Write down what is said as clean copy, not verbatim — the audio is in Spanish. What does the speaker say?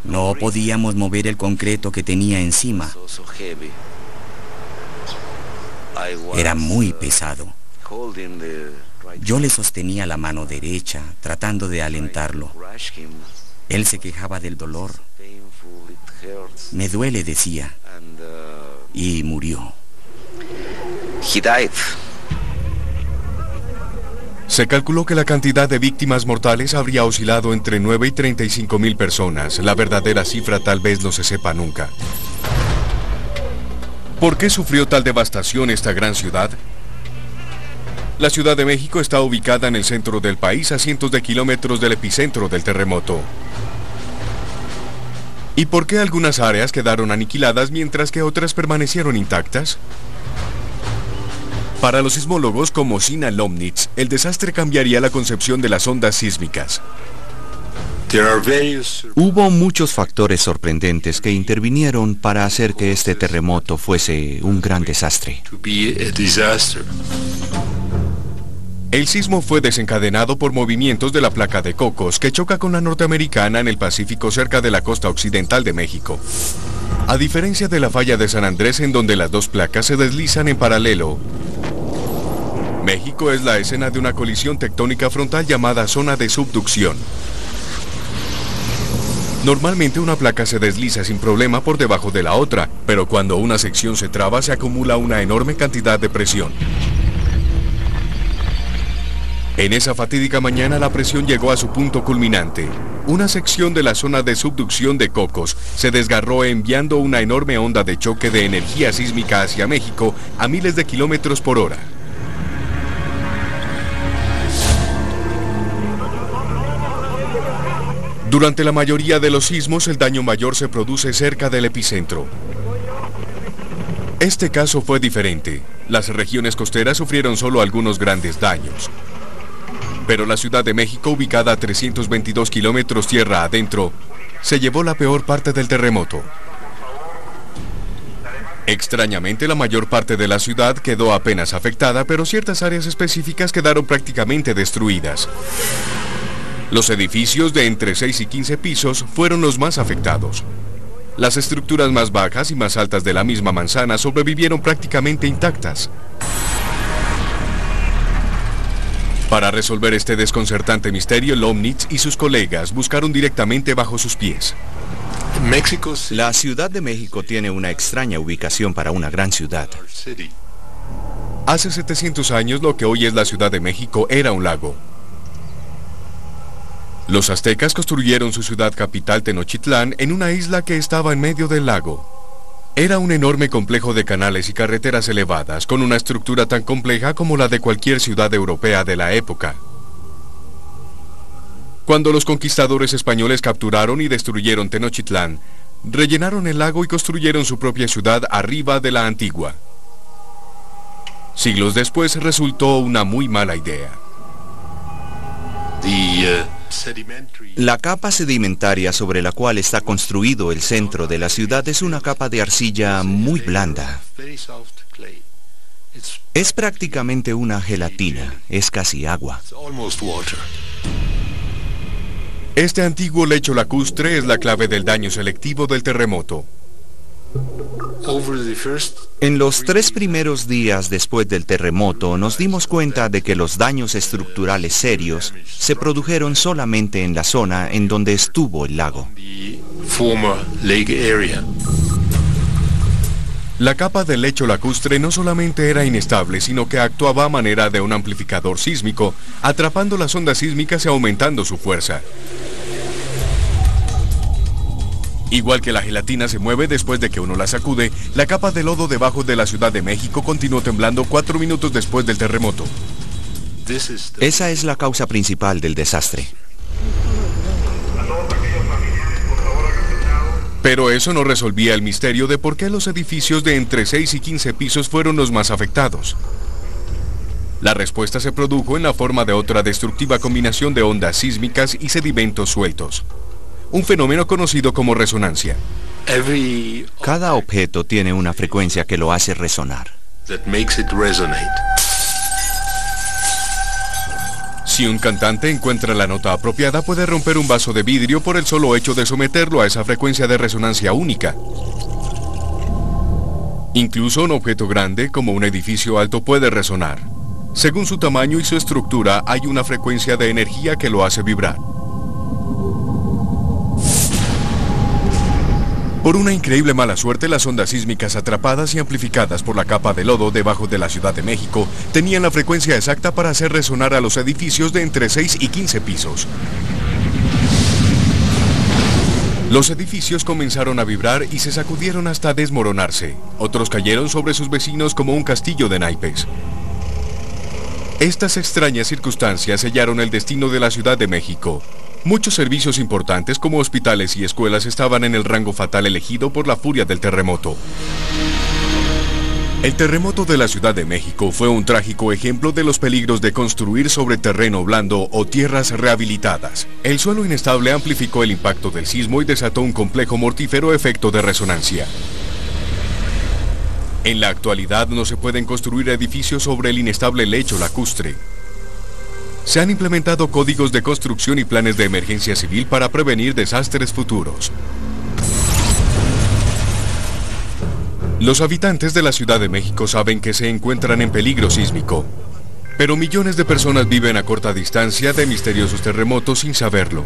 No podíamos mover el concreto que tenía encima. Era muy pesado. Yo le sostenía la mano derecha, tratando de alentarlo. Él se quejaba del dolor. Me duele, decía. Y murió. Se calculó que la cantidad de víctimas mortales habría oscilado entre 9 y 35.000 personas. La verdadera cifra tal vez no se sepa nunca. ¿Por qué sufrió tal devastación esta gran ciudad? La Ciudad de México está ubicada en el centro del país, a cientos de kilómetros del epicentro del terremoto. ¿Y por qué algunas áreas quedaron aniquiladas mientras que otras permanecieron intactas? Para los sismólogos como Sina Lomnitz, el desastre cambiaría la concepción de las ondas sísmicas. Hubo muchos factores sorprendentes que intervinieron para hacer que este terremoto fuese un gran desastre. El sismo fue desencadenado por movimientos de la placa de Cocos, que choca con la norteamericana en el Pacífico cerca de la costa occidental de México. A diferencia de la falla de San Andrés, en donde las dos placas se deslizan en paralelo, México es la escena de una colisión tectónica frontal llamada zona de subducción. Normalmente una placa se desliza sin problema por debajo de la otra, pero cuando una sección se traba se acumula una enorme cantidad de presión. En esa fatídica mañana la presión llegó a su punto culminante. Una sección de la zona de subducción de Cocos se desgarró enviando una enorme onda de choque de energía sísmica hacia México a miles de kilómetros por hora. Durante la mayoría de los sismos, el daño mayor se produce cerca del epicentro. Este caso fue diferente. Las regiones costeras sufrieron solo algunos grandes daños. Pero la Ciudad de México, ubicada a 322 kilómetros tierra adentro, se llevó la peor parte del terremoto. Extrañamente, la mayor parte de la ciudad quedó apenas afectada, pero ciertas áreas específicas quedaron prácticamente destruidas. Los edificios de entre 6 y 15 pisos fueron los más afectados. Las estructuras más bajas y más altas de la misma manzana sobrevivieron prácticamente intactas. Para resolver este desconcertante misterio, Lomnitz y sus colegas buscaron directamente bajo sus pies. La Ciudad de México tiene una extraña ubicación para una gran ciudad. Hace 700 años, lo que hoy es la Ciudad de México era un lago. Los aztecas construyeron su ciudad capital Tenochtitlán en una isla que estaba en medio del lago. Era un enorme complejo de canales y carreteras elevadas, con una estructura tan compleja como la de cualquier ciudad europea de la época. Cuando los conquistadores españoles capturaron y destruyeron Tenochtitlán, rellenaron el lago y construyeron su propia ciudad arriba de la antigua. Siglos después resultó una muy mala idea. La capa sedimentaria sobre la cual está construido el centro de la ciudad es una capa de arcilla muy blanda. Es prácticamente una gelatina, es casi agua. Este antiguo lecho lacustre es la clave del daño selectivo del terremoto. En los 3 primeros días después del terremoto nos dimos cuenta de que los daños estructurales serios se produjeron solamente en la zona en donde estuvo el lago. La capa del lecho lacustre no solamente era inestable, sino que actuaba a manera de un amplificador sísmico, atrapando las ondas sísmicas y aumentando su fuerza. Igual que la gelatina se mueve después de que uno la sacude, la capa de lodo debajo de la Ciudad de México continuó temblando 4 minutos después del terremoto. Esa es la causa principal del desastre. Pero eso no resolvía el misterio de por qué los edificios de entre 6 y 15 pisos fueron los más afectados. La respuesta se produjo en la forma de otra destructiva combinación de ondas sísmicas y sedimentos sueltos. Un fenómeno conocido como resonancia. Cada objeto tiene una frecuencia que lo hace resonar. Si un cantante encuentra la nota apropiada, puede romper un vaso de vidrio por el solo hecho de someterlo a esa frecuencia de resonancia única. Incluso un objeto grande, como un edificio alto, puede resonar. Según su tamaño y su estructura, hay una frecuencia de energía que lo hace vibrar. Por una increíble mala suerte, las ondas sísmicas atrapadas y amplificadas por la capa de lodo debajo de la Ciudad de México tenían la frecuencia exacta para hacer resonar a los edificios de entre 6 y 15 pisos. Los edificios comenzaron a vibrar y se sacudieron hasta desmoronarse. Otros cayeron sobre sus vecinos como un castillo de naipes. Estas extrañas circunstancias sellaron el destino de la Ciudad de México. Muchos servicios importantes como hospitales y escuelas estaban en el rango fatal elegido por la furia del terremoto. El terremoto de la Ciudad de México fue un trágico ejemplo de los peligros de construir sobre terreno blando o tierras rehabilitadas. El suelo inestable amplificó el impacto del sismo y desató un complejo mortífero efecto de resonancia. En la actualidad no se pueden construir edificios sobre el inestable lecho lacustre. Se han implementado códigos de construcción y planes de emergencia civil para prevenir desastres futuros. Los habitantes de la Ciudad de México saben que se encuentran en peligro sísmico, pero millones de personas viven a corta distancia de misteriosos terremotos sin saberlo.